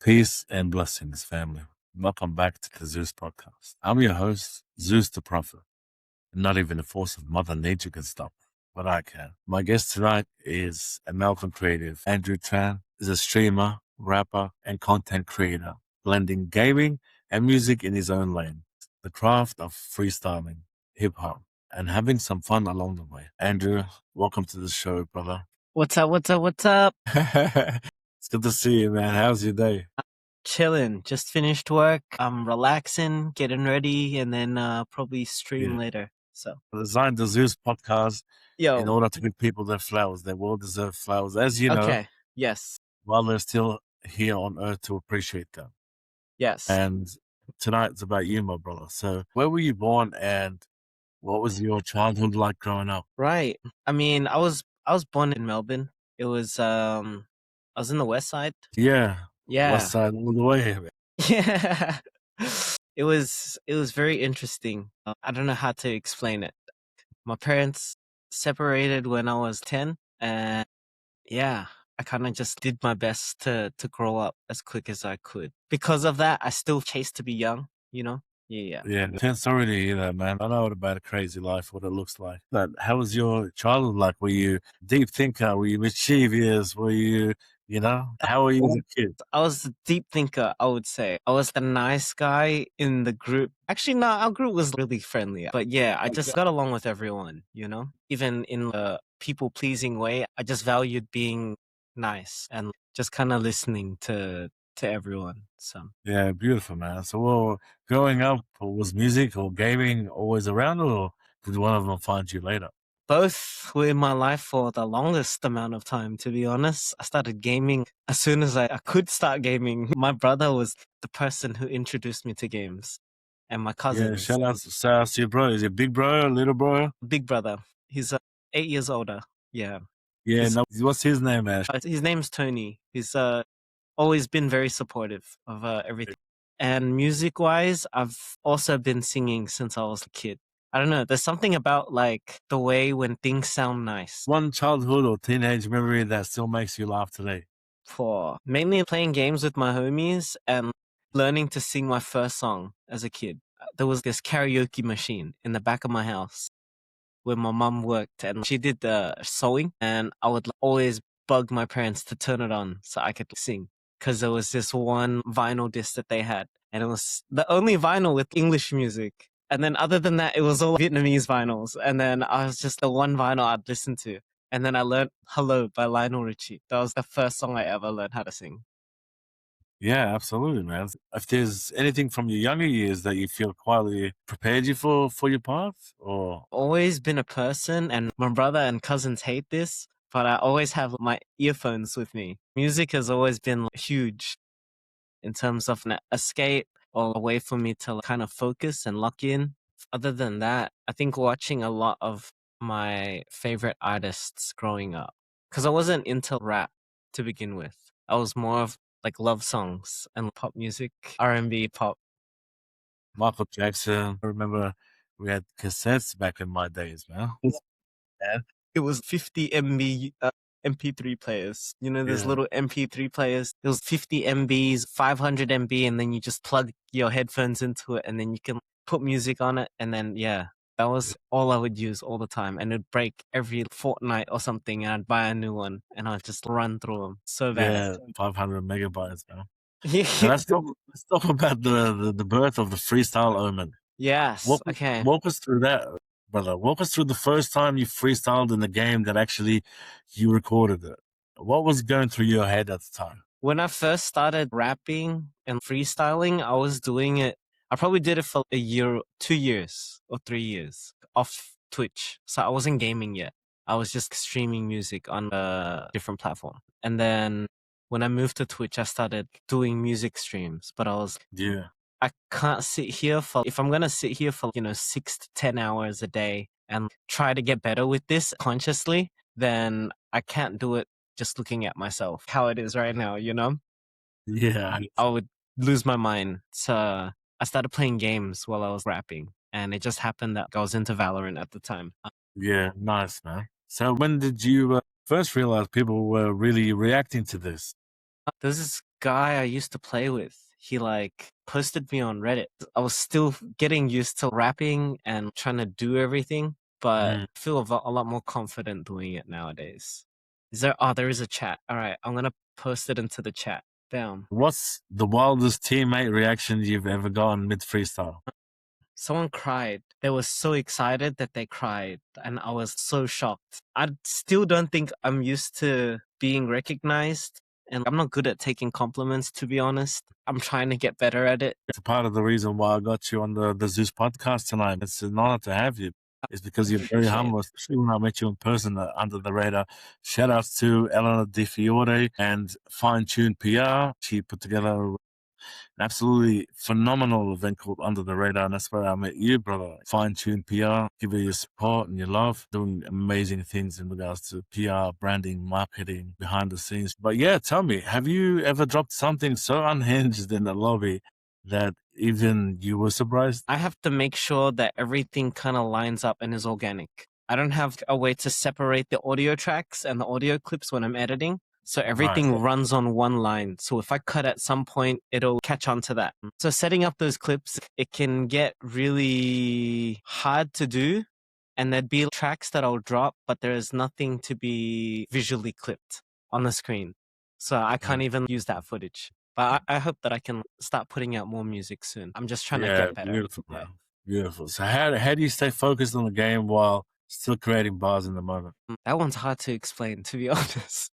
Peace and blessings, family. Welcome back to the Zeus podcast. I'm your host, Zeus the Prophet. Not even the force of Mother Nature can stop me, but I can. My guest tonight is American creative. Andrew Tran is a streamer, rapper, and content creator, blending gaming and music in his own lane. The craft of freestyling, hip hop, and having some fun along the way. Andrew, welcome to the show, brother. What's up? What's up? What's up? It's good to see you, man. How's your day? Chilling. Just finished work. I'm relaxing, getting ready, and then probably stream Yeah. later. So I designed the Zeus podcast in yo, order to give people their flowers, their well-deserved flowers, as you know, okay. Yes. while they're still here on Earth to appreciate them. Yes. And tonight's about you, my brother. So, where were you born, and what was your childhood like growing up? Right. I mean, I was born in Melbourne. It was I was in the West Side. Yeah, Yeah. West Side all the way. Yeah. It was very interesting. I don't know how to explain it. My parents separated when I was 10, and yeah, I kind of just did my best to grow up as quick as I could. Because of that, I still chase to be young, you know? Yeah. Yeah, sorry to hear that, man. I know about a crazy life, what it looks like. But how was your childhood like? Were you a deep thinker? Were you mischievous? Were you, how were you as a kid? I was a deep thinker, I would say. I was the nice guy in the group. Actually, no, our group was really friendly. But yeah, I just got along with everyone, you know? Even in a people-pleasing way, I just valued being nice and just kind of listening to everyone. So Yeah, beautiful, man. So, well, growing up, was music or gaming always around, or did one of them find you later? both were in my life for the longest amount of time, to be honest. I started gaming as soon as I could start gaming. My brother was the person who introduced me to games, and my Yeah, cousins. shout out to your bro. Is it big bro or little bro? Big brother. He's 8 years older. Yeah. Yeah, no, what's his name, man? His name's Tony. He's always been very supportive of everything. And music-wise, I've also been singing since I was a kid. I don't know. There's something about like the way when things sound nice. One childhood or teenage memory that still makes you laugh today? For mainly playing games with my homies and learning to sing my first song as a kid. There was this karaoke machine in the back of my house where my mum worked, and she did the sewing, and I would always bug my parents to turn it on so I could sing, because there was this one vinyl disc that they had, and it was the only vinyl with English music. And then other than that, it was all Vietnamese vinyls. And then I was just the one vinyl I'd listen to. And then I learned Hello by Lionel Richie. That was the first song I ever learned how to sing. Yeah, absolutely, man. If there's anything from your younger years that you feel quietly prepared you for your path, or Always been a person, and my brother and cousins hate this, but I always have my earphones with me. Music has always been huge in terms of an escape or a way for me to kind of focus and lock in. Other than that, I think watching a lot of my favorite artists growing up, because I wasn't into rap to begin with. I was more of like love songs and pop music, R&B, pop. Michael Jackson? I remember we had cassettes back in my days, man. And it was 50 MB MP3 players. You know, those Yeah. little MP3 players. It was 50 MBs, 500 MB, and then you just plug your headphones into it, and then you can put music on it. And then, yeah, that was all I would use all the time. And it'd break every fortnight or something, and I'd buy a new one, and I'd just run through them so Yeah, bad. 500 megabytes, man. Yeah. Now let's talk about the birth of the freestyle omen. Yes. Okay. Walk us through that, brother. Walk us through the first time you freestyled in the game that actually you recorded it. What was going through your head at the time? When I first started rapping and freestyling, I was doing it. I probably did it for a year, 2 years or 3 years off Twitch. So I wasn't gaming yet. I was just streaming music on a different platform. And then when I moved to Twitch, I started doing music streams. But Yeah. I can't sit here if I'm going to sit here for, 6 to 10 hours a day and try to get better with this consciously, then I can't do it just looking at myself, how it is right now, you know? Yeah. I would lose my mind. So I started playing games while I was rapping, and it just happened that I was into Valorant at the time. Yeah, nice, man. So when did you first realize people were really reacting to this? There's this guy I used to play with, he posted me on Reddit. I was still getting used to rapping and trying to do everything, but I feel a lot more confident doing it nowadays. There is a chat. All right, I'm gonna post it into the chat. Bam. What's the wildest teammate reaction you've ever gotten mid freestyle? Someone cried. They were so excited that they cried, and I was so shocked. I still don't think I'm used to being recognized, and I'm not good at taking compliments, to be honest. I'm trying to get better at it. It's a part of the reason why I got you on the Zeus podcast tonight. It's an honor to have you. It's because you're very humble, especially when I met you in person under the radar. Shout outs to Eleanor Di Fiore and Fine Tune PR. She put together an absolutely phenomenal event called Under the Radar, and that's where I met you, brother. Fine Tune PR, give you your support and your love, doing amazing things in regards to PR, branding, marketing, behind the scenes. But yeah, tell me, have you ever dropped something so unhinged in the lobby that even you were surprised? I have to make sure that everything kind of lines up and is organic. I don't have a way to separate the audio tracks and the audio clips when I'm editing. So everything runs on one line. So if I cut at some point, it'll catch on to that. So setting up those clips, it can get really hard to do. And there'd be tracks that I'll drop, but there is nothing to be visually clipped on the screen. So I can't even use that footage. But I hope that I can start putting out more music soon. I'm just trying to get better. Beautiful, bro. Beautiful. So how do you stay focused on the game while still creating bars in the moment? That one's hard to explain, to be honest.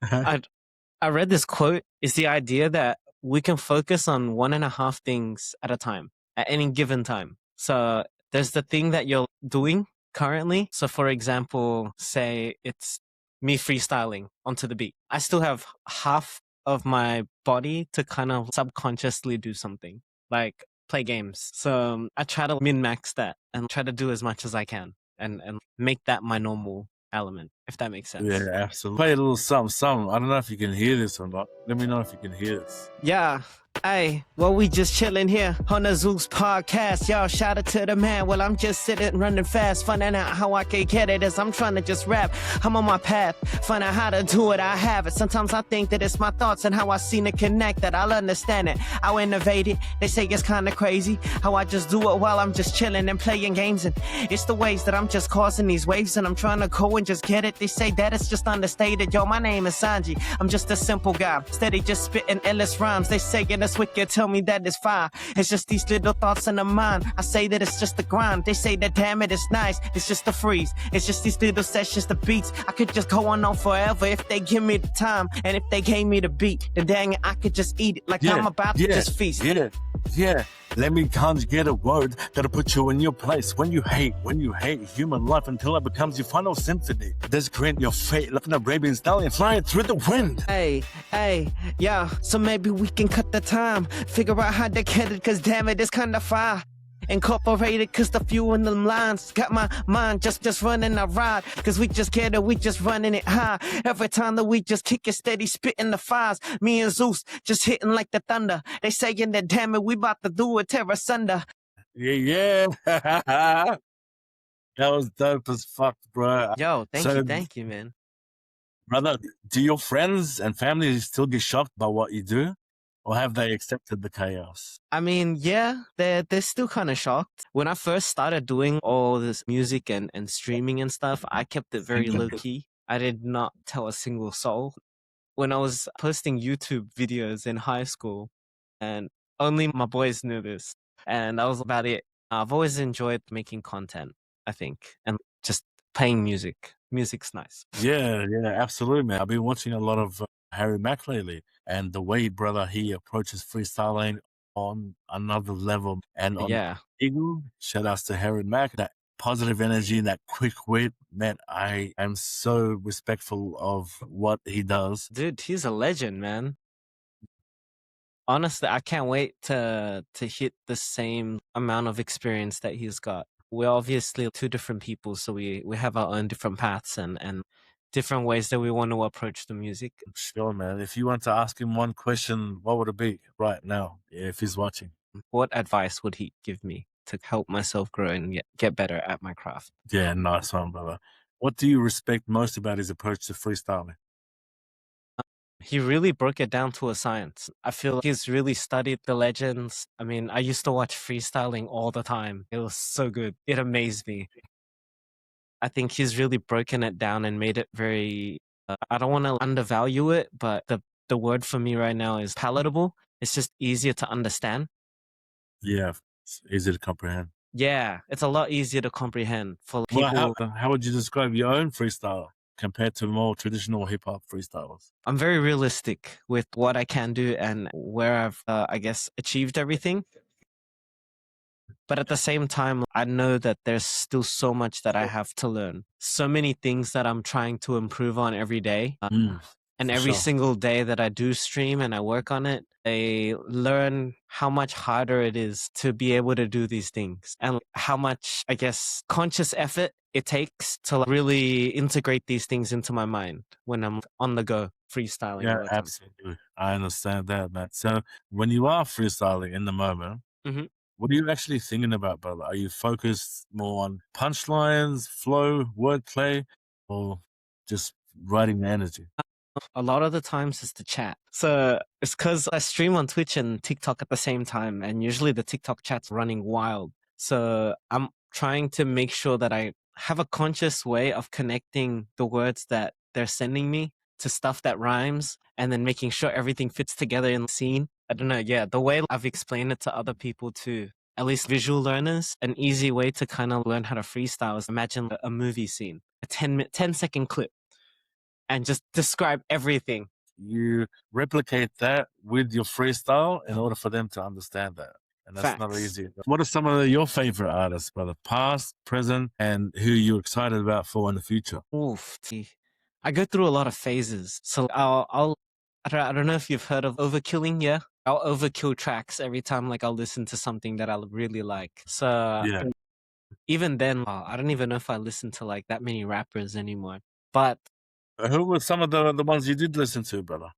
I read this quote. It's the idea that we can focus on 1.5 things at a time at any given time. So there's the thing that you're doing currently. So for example, say it's me freestyling onto the beat. I still have half of my body to kind of subconsciously do something like play games. So I try to min-max that and try to do as much as I can and make that my normal element, if that makes sense. Yeah, absolutely. Play a little something. I don't know if you can hear this or not. Let me know if you can hear this. Yeah. Hey, well, we just chilling here on the Zeus podcast. Y'all, shout out to the man. Well, I'm just sitting running fast, finding out how I can get it as I'm trying to just rap. I'm on my path, find out how to do it. I have it. Sometimes I think that it's my thoughts and how I seem to connect that I'll understand it. I'll innovate it. They say it's kind of crazy how I just do it while I'm just chilling and playing games. And it's the ways that I'm just causing these waves and I'm trying to go and just get it. They say that it's just understated. Yo, my name is Sanji. I'm just a simple guy, steady just spitting endless rhymes. They say it's wicked, tell me that it's fine. It's just these little thoughts in the mind. I say that it's just the grind. They say that damn it, it's nice. It's just the freeze. It's just these little sessions, the beats. I could just go on forever if they give me the time. And if they gave me the beat, then dang it, I could just eat it like I'm about to just feast. Yeah. Let me conjugate a word that'll put you in your place. When you hate human life until it becomes your final symphony. Desecrate your fate like an Arabian stallion flying through the wind. Hey, yeah. So maybe we can cut the time. Figure out how to get it, cause damn it, it's kinda fire. Incorporated, cause the few in them lines got my mind just running a ride. Cause we just get it, we just running it high. Every time that we just kick it steady, spitting the fires. Me and Zeus just hitting like the thunder. They saying that damn it, we about to do it, tear asunder. Yeah. That was dope as fuck, bro. Yo, thank you, man. Brother, do your friends and family still get shocked by what you do? Or have they accepted the chaos? I mean, yeah, they're still kind of shocked. When I first started doing all this music and streaming and stuff, I kept it very low key. I did not tell a single soul. When I was posting YouTube videos in high school, and only my boys knew this, and that was about it. I've always enjoyed making content, I think, and just playing music. Music's nice. Yeah, absolutely, man. I've been watching a lot of Harry Mack lately, and the way, brother, he approaches freestyling on another level. And on Eagle, shout outs to Harry Mack, that positive energy, that quick wit, man, I am so respectful of what he does. Dude, he's a legend, man. Honestly, I can't wait to hit the same amount of experience that he's got. We're obviously two different people, so we have our own different paths and different ways that we want to approach the music. Sure, man. If you want to ask him one question, what would it be right now if he's watching? What advice would he give me to help myself grow and get better at my craft? Yeah, nice one, brother. What do you respect most about his approach to freestyling? He really broke it down to a science. I feel like he's really studied the legends. I mean, I used to watch freestyling all the time. It was so good. It amazed me. I think he's really broken it down and made it very I don't want to undervalue it, but the word for me right now is palatable. It's just easier to understand. Yeah, it's easy to comprehend. Yeah, it's a lot easier to comprehend for Well, people. how would you describe your own freestyle compared to more traditional hip hop freestylers? I'm very realistic with what I can do and where I've, I guess, achieved everything. But at the same time, I know that there's still so much that I have to learn. So many things that I'm trying to improve on every day. And For every sure. single day that I do stream and I work on it, I learn how much harder it is to be able to do these things and how much, I guess, conscious effort it takes to really integrate these things into my mind when I'm on the go freestyling Yeah, all the time. absolutely. I understand that, man. So when you are freestyling in the moment, Mhm. what are you actually thinking about, brother? Are you focused more on punchlines, flow, wordplay, or just writing the energy? A lot of the times it's the chat. So it's because I stream on Twitch and TikTok at the same time, and usually the TikTok chat's running wild. So I'm trying to make sure that I have a conscious way of connecting the words that they're sending me to stuff that rhymes and then making sure everything fits together in the scene. I don't know. Yeah, the way I've explained it to other people too, at least visual learners, an easy way to kind of learn how to freestyle is imagine a movie scene, a 10-second clip and just describe everything. You replicate that with your freestyle in order for them to understand that. And that's not Facts. easy. What are some of your favorite artists, brother? Past, present, and who you're excited about for in the future? Oof. I go through a lot of phases. So I don't know if you've heard of overkilling. Yeah. I'll overkill tracks every time like I'll listen to something that I really like. So Yeah. even then, I don't even know if I listen to like that many rappers anymore. But Who were some of the ones you did listen to, brother?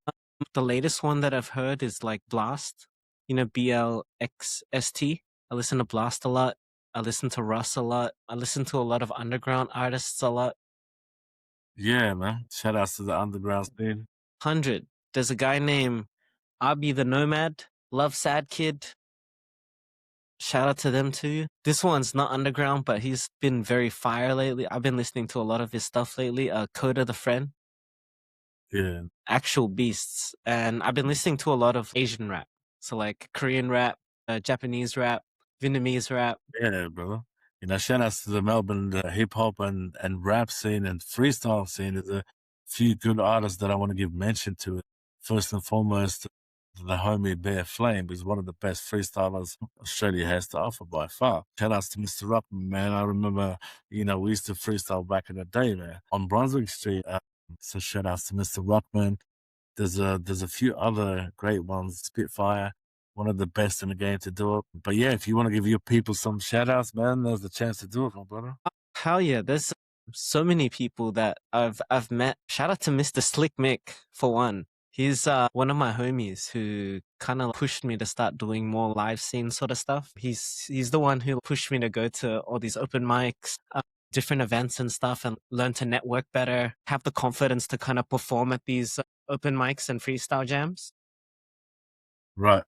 the latest one that I've heard is like Blast, BLXST. I listen to Blast a lot. I listen to Russ a lot. I listen to a lot of underground artists a lot. Yeah, man. Shout outs to the underground scene. 100. There's a guy named Abi the Nomad. Love Sad Kid. Shout out to them too. This one's not underground, but he's been very fire lately. I've been listening to a lot of his stuff lately. Coda the Friend, Yeah. actual beasts. And I've been listening to a lot of Asian rap. So like Korean rap, Japanese rap, Vietnamese rap. Yeah, brother. Shout outs to the Melbourne hip hop and rap scene and freestyle scene. There's a few good artists that I want to give mention to. First and foremost, the homie Bear Flame is one of the best freestylers Australia has to offer by far. Shout outs to Mr. Ruckman, man. I remember, we used to freestyle back in the day, man, on Brunswick Street. So shout outs to Mr. Ruckman. There's a few other great ones. Spitfire, one of the best in the game to do it. But yeah, if you want to give your people some shout outs, man, there's the chance to do it, my brother. Hell yeah, there's so many people that I've met. Shout out to Mr. Slick Mick for one. He's one of my homies who kind of pushed me to start doing more live scene sort of stuff. He's the one who pushed me to go to all these open mics, different events and stuff, and learn to network better, have the confidence to kind of perform at these open mics and freestyle jams. Right.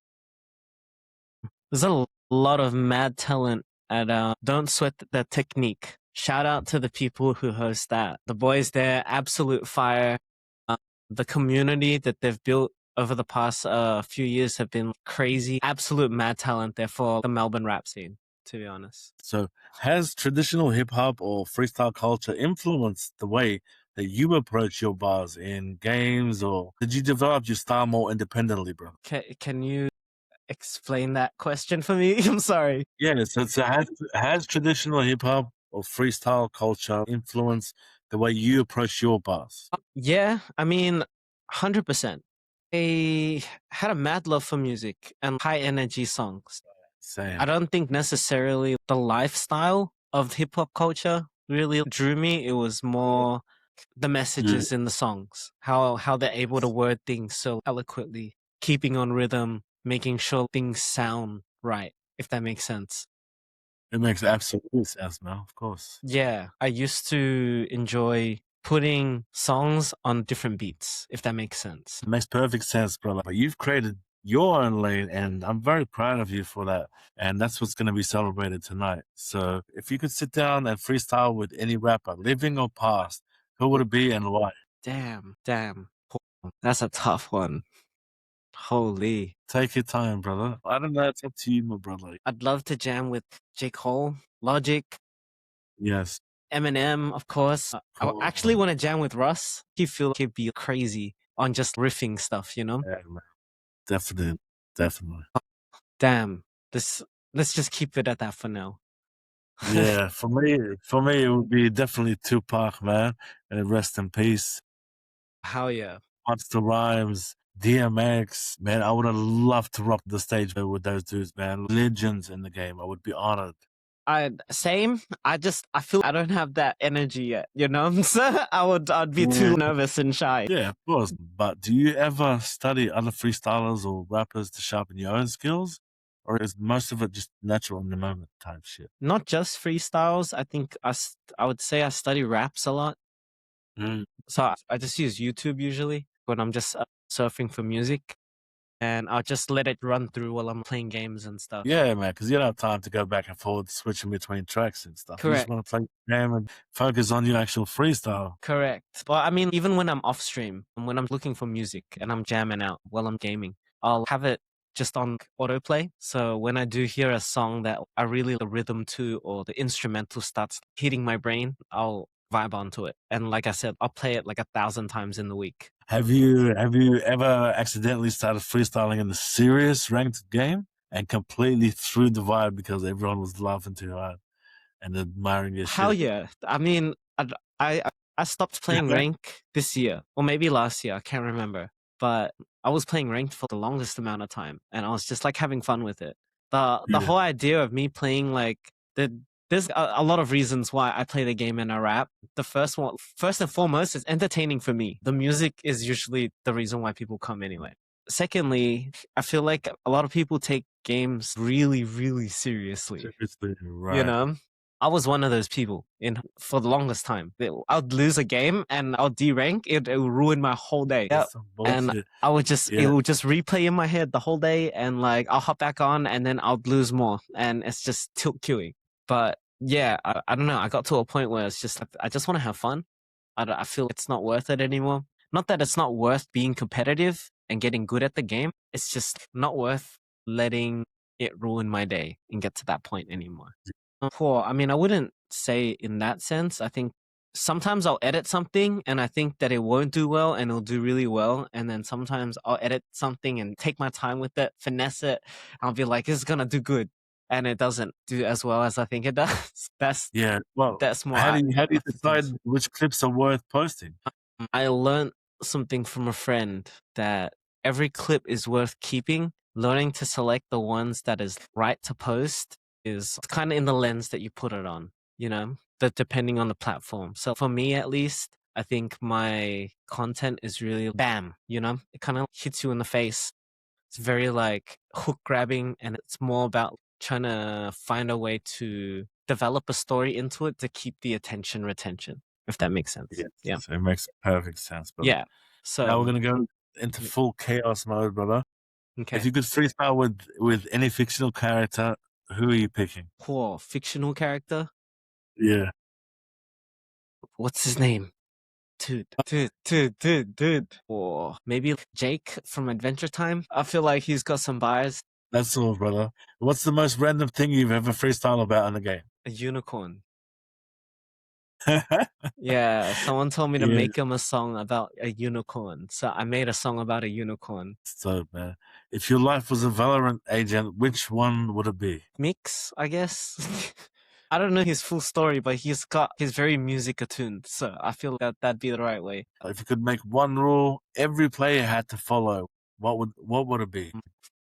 There's a lot of mad talent at Don't Sweat the Technique. Shout out to the people who host that. The boys there, absolute fire. The community that they've built over the past few years have been crazy. Absolute mad talent there for the Melbourne rap scene, to be honest. So, has traditional hip hop or freestyle culture influenced the way that you approach your bars in games, or did you develop your style more independently, bro? Can you explain that question for me? I'm sorry. Yeah, so has traditional hip hop or freestyle culture influenced the way you approach your bars? Yeah, I mean, 100%. I had a mad love for music and high energy songs. Same. I don't think necessarily the lifestyle of hip hop culture really drew me. It was more the messages in the songs, how they're able to word things so eloquently, keeping on rhythm, making sure things sound right, if that makes sense. It makes absolute sense, man. Of course. Yeah, I used to enjoy putting songs on different beats, if that makes sense. It makes perfect sense, brother. But you've created your own lane, and I'm very proud of you for that. And that's what's going to be celebrated tonight. So if you could sit down and freestyle with any rapper, living or past, who would it be and why? Damn. That's a tough one. Holy. Take your time, brother. I don't know. It's up to you, my brother. I'd love to jam with J. Cole, Logic, Yes. Eminem, of course. I Cool. actually want to jam with Russ. He feel he'd be crazy on just riffing stuff, you know? Yeah, man. Definitely. Definitely. Damn. Let's just keep it at that for now. Yeah, for me, it would be definitely Tupac, man. And rest in peace. Hell yeah. Monster Rhymes, DMX, man. I would have loved to rock the stage with those dudes, man. Legends in the game. I would be honored. Same. I feel I don't have that energy yet, you know? So I'd be too nervous and shy. Yeah, of course. But do you ever study other freestylers or rappers to sharpen your own skills? Or is most of it just natural in the moment type shit? Not just freestyles. I think I would say I study raps a lot. Mm. So I just use YouTube usually when I'm just surfing for music, and I'll just let it run through while I'm playing games and stuff. Yeah, man, because you don't have time to go back and forth, switching between tracks and stuff. You just Correct. want to play the game and focus on your actual freestyle. Correct. But I mean, even when I'm off stream and when I'm looking for music and I'm jamming out while I'm gaming, I'll have it just on autoplay. So when I do hear a song that I really the rhythm to or the instrumental starts hitting my brain, I'll vibe onto it. And like I said, I'll play it like 1,000 times in the week. Have you ever accidentally started freestyling in a serious ranked game and completely threw the vibe because everyone was laughing too hard and admiring your Hell shit? yeah. I mean, I stopped playing rank this year, or maybe last year. I can't remember. But I was playing ranked for the longest amount of time, and I was just like having fun with it. The Yeah. whole idea of me playing like there's a lot of reasons why I play the game and I rap. The first and foremost, is entertaining for me. The music is usually the reason why people come anyway. Secondly, I feel like a lot of people take games really, really seriously. Seriously, right. You know, I was one of those people for the longest time. I'd lose a game and I'll derank it. It would ruin my whole day. That's some And bullshit. I would just it Yeah. would just replay in my head the whole day, and like I'll hop back on and then I'll lose more, and it's just tilt queuing. But yeah, I don't know. I got to a point where it's just like I just want to have fun. I feel it's not worth it anymore. Not that it's not worth being competitive and getting good at the game. It's just not worth letting it ruin my day and get to that point anymore. Poor. I mean, I wouldn't say in that sense. I think sometimes I'll edit something and I think that it won't do well and it'll do really well. And then sometimes I'll edit something and take my time with it, finesse it. I'll be like, it's gonna do good. And it doesn't do as well as I think it does. That's Well, that's more. how do you I decide which clips are worth posting? I learned something from a friend that every clip is worth keeping. Learning to select the ones that is right to post is kind of in the lens that you put it on, you know, that depending on the platform. So for me, at least, I think my content is really bam, you know, it kind of hits you in the face. It's very like hook grabbing, and it's more about trying to find a way to develop a story into it to keep the attention retention, if that makes sense. Yes, Yeah. it makes perfect sense, brother. Yeah. So Now we're gonna go into full chaos mode, brother. okay. If you could freestyle with any fictional character, who are you picking? Poor fictional character. Yeah. What's his name? Dude. Or maybe Jake from Adventure Time. I feel like he's got some bias. That's all, brother. What's the most random thing you've ever freestyle about in the game? A unicorn. Yeah, someone told me to Yeah. make him a song about a unicorn. So I made a song about a unicorn. So, man, if your life was a Valorant agent, which one would it be? Mix, I guess. I don't know his full story, but he's very music attuned. So I feel that that'd be the right way. If you could make one rule every player had to follow, what would it be?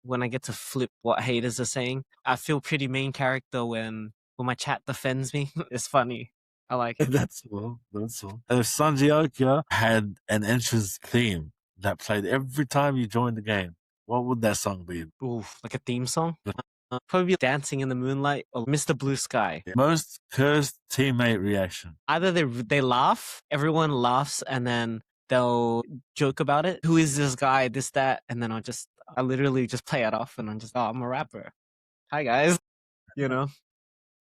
When I get to flip what haters are saying, I feel pretty main character when my chat defends me. It's funny. I like it. That's all. If Sanjioker had an entrance theme that played every time you joined the game, what would that song be? Ooh, like a theme song? Probably Dancing in the Moonlight or Mr. Blue Sky. Most cursed teammate reaction. Either they laugh, everyone laughs, and then they'll joke about it. Who is this guy? This, that. And then I literally just play it off and I'm a rapper. Hi, guys. You know?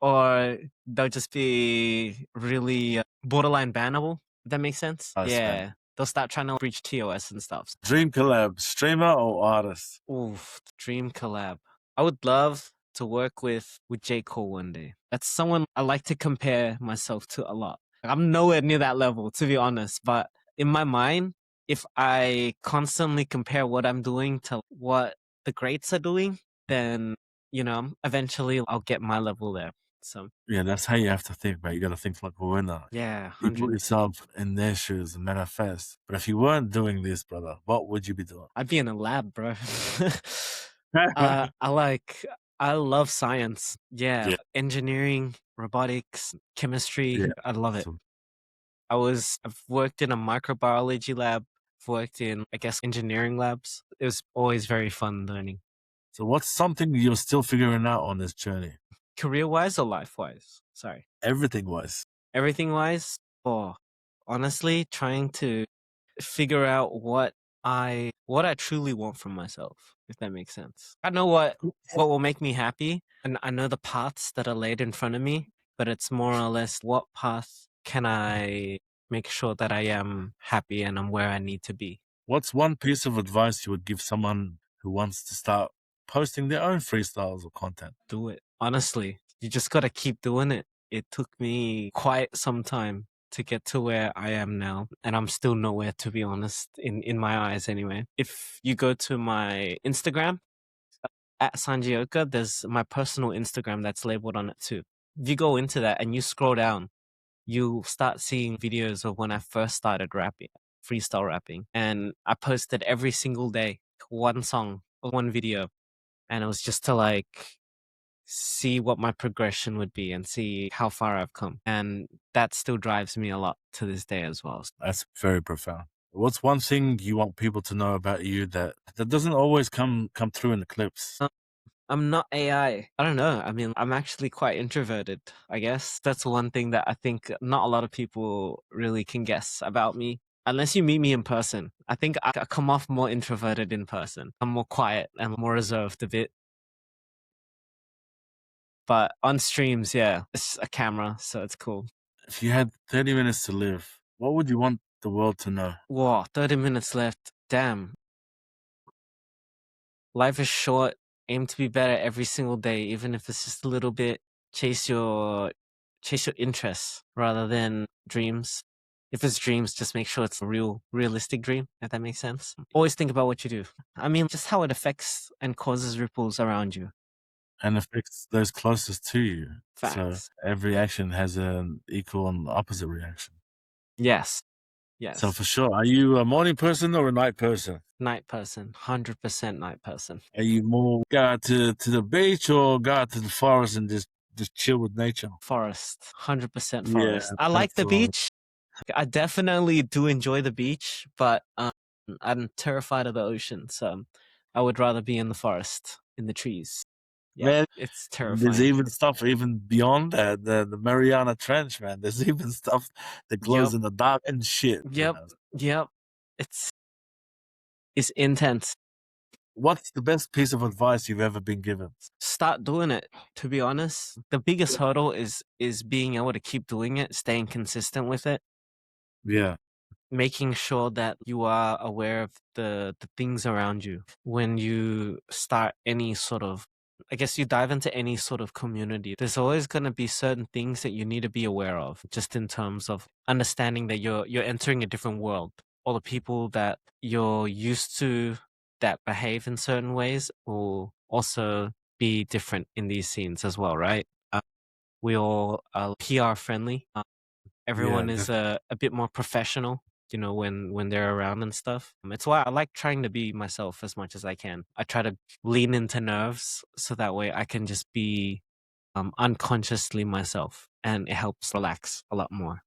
Or they'll just be really borderline bannable. If that makes sense? I Yeah. spam. They'll start trying to breach TOS and stuff. Dream collab, streamer or artist? Oof, dream collab. I would love to work with J. Cole one day. That's someone I like to compare myself to a lot. I'm nowhere near that level, to be honest. But in my mind, if I constantly compare what I'm doing to what the greats are doing, then, eventually I'll get my level there. So, Yeah, that's how you have to think, man. You got to think like a winner. yeah, You put 100. yourself in their shoes and manifest. But if you weren't doing this, brother, what would you be doing? I'd be in a lab, bro. I love science. Yeah, Yeah. engineering, robotics, chemistry. Yeah. I love it. So I've worked in a microbiology lab, I've worked in, I guess, engineering labs. It was always very fun learning. So what's something you're still figuring out on this journey? Career-wise or life-wise? Sorry. Everything wise. Everything-wise? Oh, honestly, trying to figure out what I truly want from myself, if that makes sense. I know what will make me happy, and I know the paths that are laid in front of me, but it's more or less what path can I make sure that I am happy and I'm where I need to be. What's one piece of advice you would give someone who wants to start posting their own freestyles or content? Do it. Honestly, you just gotta keep doing it. It took me quite some time to get to where I am now, and I'm still nowhere, to be honest, in my eyes anyway. If you go to my Instagram, at Sanjioker, there's my personal Instagram that's labeled on it too. If you go into that and you scroll down, you start seeing videos of when I first started rapping, freestyle rapping. And I posted every single day, one song, one video. And it was just to see what my progression would be and see how far I've come. And that still drives me a lot to this day as well. That's very profound. What's one thing you want people to know about you that doesn't always come through in the clips? I'm not AI. I don't know. I mean, I'm actually quite introverted, I guess. That's one thing that I think not a lot of people really can guess about me. Unless you meet me in person. I think I come off more introverted in person. I'm more quiet and more reserved a bit. But on streams, yeah, it's a camera, so it's cool. If you had 30 minutes to live, what would you want the world to know? Whoa, 30 minutes left. Damn. Life is short. Aim to be better every single day, even if it's just a little bit. Chase your interests rather than dreams. If it's dreams, just make sure it's a realistic dream, if that makes sense. Always think about what you do. I mean, just how it affects and causes ripples around you. And affects those closest to you. So Facts. every action has an equal and opposite reaction. Yes. Yes. So for sure, are you a morning person or a night person? Night person. 100% night person. Are you more go out to the beach or go out to the forest and just chill with nature? Forest. 100% Yeah, forest. I like the that's what I- beach. I definitely do enjoy the beach, but I'm terrified of the ocean, so I would rather be in the forest, in the trees. Yeah, Man, it's there's terrifying. even stuff even beyond that, the Mariana Trench, man. There's even stuff that glows Yep. in the dark and shit. Yep. Yep. It's intense. What's the best piece of advice you've ever been given? Start doing it. To be honest, the biggest hurdle is being able to keep doing it, staying consistent with it. Yeah. Making sure that you are aware of the things around you when you start any sort of, I guess you dive into any sort of community. There's always going to be certain things that you need to be aware of, just in terms of understanding that you're entering a different world. All the people that you're used to that behave in certain ways will also be different in these scenes as well, right? We all are PR friendly. Everyone is a bit more professional, when they're around and stuff. It's why I like trying to be myself as much as I can. I try to lean into nerves so that way I can just be unconsciously myself, and it helps relax a lot more.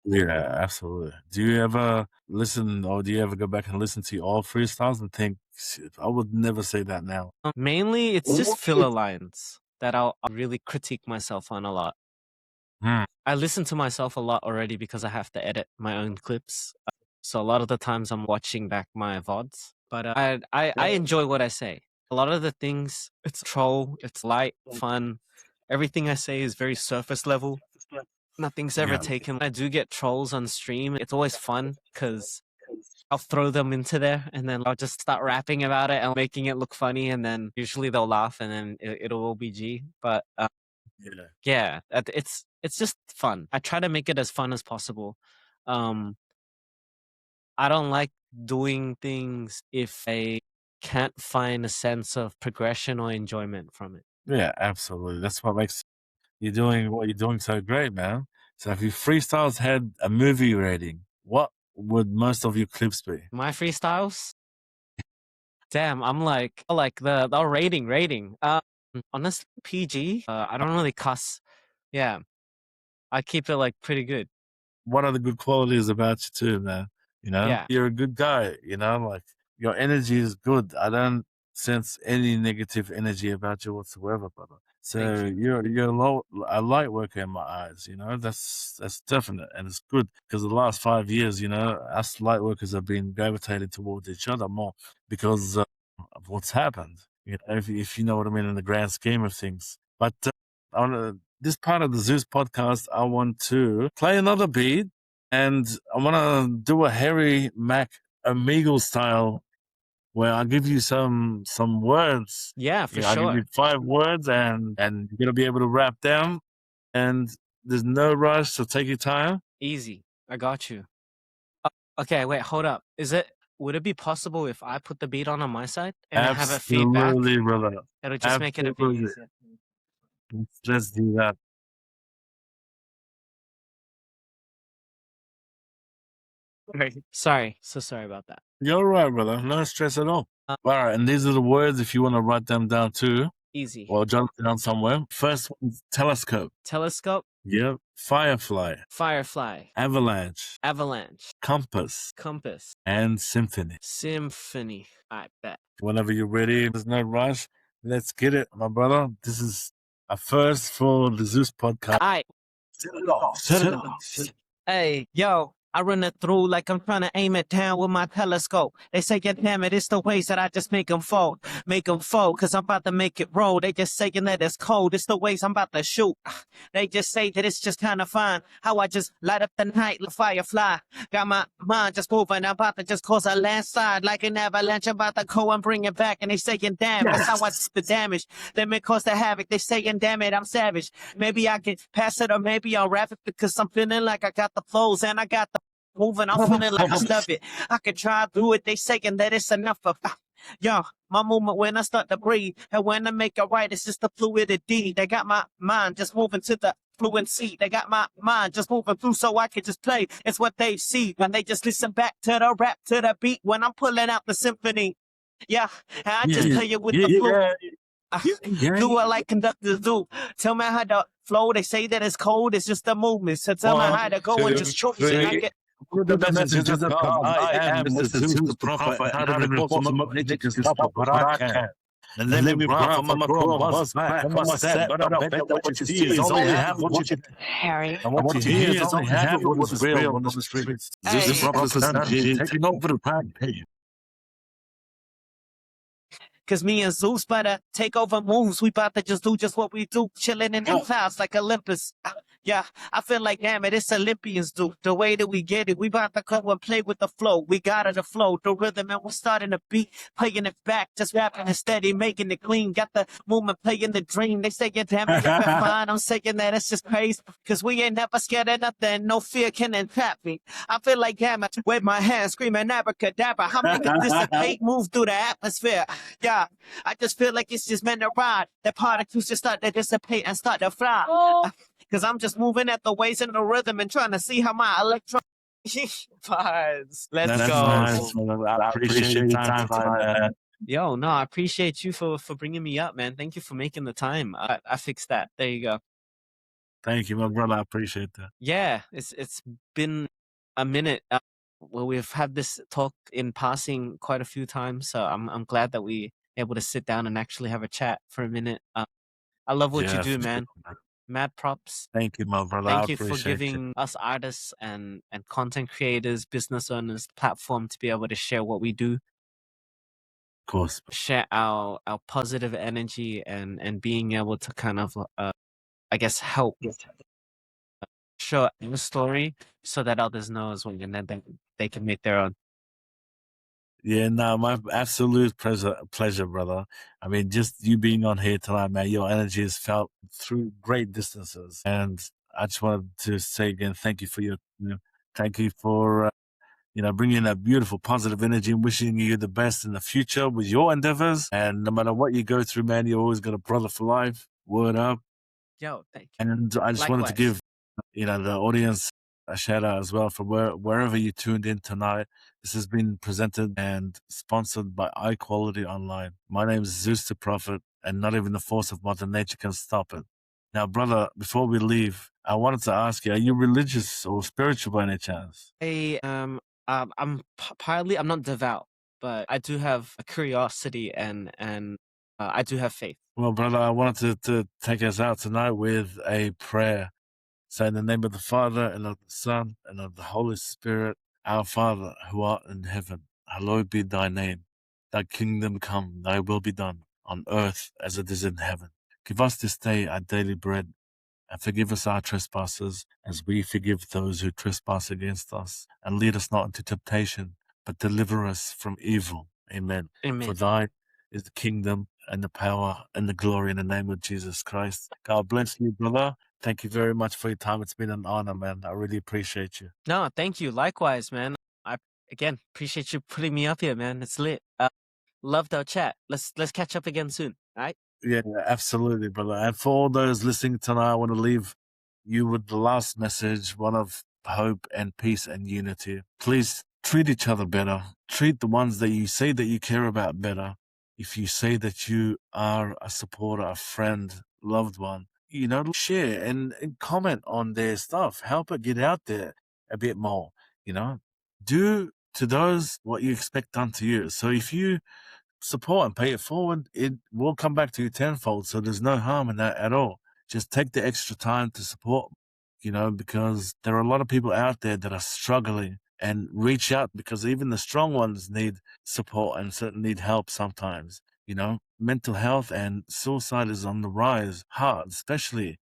Yeah, absolutely. Do you ever listen, or do you ever go back and listen to your old freestyles and think, "Shit, I would never say that now"? Mainly, it's just filler lines that I'll really critique myself on a lot. Hmm. I listen to myself a lot already because I have to edit my own clips. So a lot of the times I'm watching back my VODs. But I enjoy what I say. A lot of the things, it's troll, it's light, fun. Everything I say is very surface level. Nothing's ever Yeah. taken. I do get trolls on stream. It's always fun because I'll throw them into there and then I'll just start rapping about it and making it look funny. And then usually they'll laugh and then it'll all be G. But Yeah. yeah, it's just fun. I try to make it as fun as possible. Um, I don't like doing things if I can't find a sense of progression or enjoyment from it. Yeah, absolutely. That's what makes you doing what you're doing so great, man. So if your freestyles had a movie rating, what would most of your clips be? My freestyles, damn, I'm like the rating. Honestly, PG. I don't really cuss. Yeah, I keep it like pretty good. One of the good qualities about you too, man. Yeah. You're a good guy, like your energy is good. I don't sense any negative energy about you whatsoever, brother. Thank So you. you're a light worker in my eyes, that's definite and it's good because the last 5 years, us light workers have been gravitated towards each other more because of what's happened. If you know what I mean in the grand scheme of things. But on this part of the Zeus podcast, I want to play another beat and I want to do a Harry Mac Amigo style where I give you some words. Yeah, for I'll give you sure. 5 words and you're going to be able to rap them. And there's no rush, so take your time. Easy. I got you. Okay, wait, hold up. Would it be possible if I put the beat on my side and I have a feedback? Absolutely, brother. It'll just make it a bit Absolutely. easier. Let's do that. Sorry. So sorry about that. You're all right, brother. No stress at all. Uh, All right, and these are the words if you want to write them down too. Easy. Or jot it down somewhere. First one's telescope. Telescope, Yep. Firefly. firefly, Avalanche. avalanche, Compass. compass, And symphony. symphony. I bet. Whenever you're ready, there's no rush. Let's get it, my brother. This is a first for the Zeus podcast. Aight. Set it off. Set it off. Hey, yo, I run it through like I'm trying to aim it down with my telescope. They say, yeah, damn it, it's the ways that I just make them fold. Make them fold, cause I'm about to make it roll. They just saying that it's cold. It's the ways I'm about to shoot. They just say that it's just kind of fun. How I just light up the night like firefly. Got my mind just moving. I'm about to just cause a landslide like an avalanche. I'm about to go and bring it back. And they saying, damn, that's how I do the damage. They may cause the havoc. They saying, damn it, I'm savage. Maybe I can pass it or maybe I'll rap it because I'm feeling like I got the flows and I got the moving. I'm feeling like I love it. I could try through it. They saying that it's enough of. Yo, my movement when I start to breathe. And when I make it right, it's just the fluidity. They got my mind just moving to the fluency. They got my mind just moving through so I can just play. It's what they see when they just listen back to the rap, to the beat. When I'm pulling out the symphony. Yeah, and I just play it with the flu. Do it like conductors do. Tell me how to flow. They say that it's cold. It's just the movement. So tell me how to go and just choke it. I get The messengers have come. I am Mr. Zeus the prophet. Not even reports of nature can stop what I can. And let me grind from my chrome buzz back on my set, but I bet that what you see is only half what you Harry. and what you hear is only half of what is real on the streets. Zeus the prophet Sanji taking over the rampage. Cause me and Zeus better take over moves. We about to just do just what we do. Chilling in the clouds like Olympus. Yeah, I feel like, damn it, it's Olympians do. The way that we get it, we about to come and play with the flow. We got it, the flow, the rhythm, and we're starting to beat. Playing it back, just rapping it steady, making it clean. Got the movement, playing the dream. They say, yeah, damn it, rapping fine. I'm saying that it's just crazy. Cause we ain't never scared of nothing. No fear can entrap me. I feel like, damn it, wave my hands, screaming abracadabra. How make it dissipate, move through the atmosphere. Yeah, I just feel like it's just meant to ride. The particles just start to dissipate and start to fly. Cause I'm just moving at the waves and the rhythm and trying to see how my electron vibes. Let's go. Nice, I appreciate your time tonight, man. Yo, no, I appreciate you for bringing me up, man. Thank you for making the time. I fixed that. There you go. Thank you, my brother. I appreciate that. Yeah, it's been a minute. Well, we've had this talk in passing quite a few times, so I'm glad that we able to sit down and actually have a chat for a minute. I love what you Yeah, do, for sure, man. man. Mad props. Thank you, my brother. I Thank you for appreciate you. giving us artists and content creators, business owners, platform to be able to share what we do, Of course. share our positive energy and being able to kind of I guess help show our story so that others know as well, and then they can make their own. Yeah, no, my absolute pleasure, brother. I mean, just you being on here tonight, man, your energy is felt through great distances. And I just wanted to say again, thank you for thank you for, bringing that beautiful positive energy and wishing you the best in the future with your endeavors. And no matter what you go through, man, you always got a brother for life. Word up. Yo, thank you. And I just wanted to Likewise. give, the audience a shout out as well for wherever you tuned in tonight. This has been presented and sponsored by iQuality Online. My name is Zeus the Prophet, and not even the force of Mother Nature can stop it. Now, brother, before we leave, I wanted to ask you, are you religious or spiritual by any chance? I'm not devout, but I do have a curiosity and I do have faith. Well, brother, I wanted to take us out tonight with a prayer. Say in the name of the Father, and of the Son, and of the Holy Spirit. Our Father, who art in heaven, hallowed be thy name. Thy kingdom come, thy will be done, on earth as it is in heaven. Give us this day our daily bread, and forgive us our trespasses, as we forgive those who trespass against us. And lead us not into temptation, but deliver us from evil. Amen. Amen. For thine is the kingdom and the power and the glory in the name of Jesus Christ. God bless you, brother. Thank you very much for your time. It's been an honor, man. I really appreciate you. No, thank you. Likewise, man. I again appreciate you putting me up here, man. It's lit. Loved our chat. Let's catch up again soon. All right. Yeah, absolutely, brother. And for all those listening tonight, I want to leave you with the last message, one of hope and peace and unity. Please treat each other better. Treat the ones that you say that you care about better. If you say that you are a supporter, a friend, loved one, share and comment on their stuff. Help it get out there a bit more, Do to those what you expect done to you. So if you support and pay it forward, it will come back to you tenfold. So there's no harm in that at all. Just take the extra time to support, because there are a lot of people out there that are struggling, and reach out, because even the strong ones need support and certainly need help sometimes. Mental health and suicide is on the rise hard, especially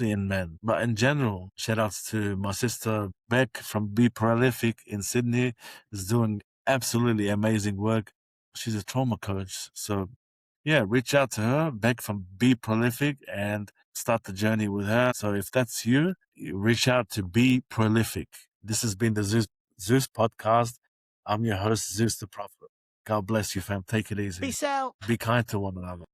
in men. But in general, shout outs to my sister Beck from Be Prolific in Sydney, is doing absolutely amazing work. She's a trauma coach. So yeah, reach out to her, Beck from Be Prolific, and start the journey with her. So if that's you, reach out to Be Prolific. This has been the Zeus podcast. I'm your host, Zeus the Prophet. God bless you, fam. Take it easy. Peace out. Be kind to one another.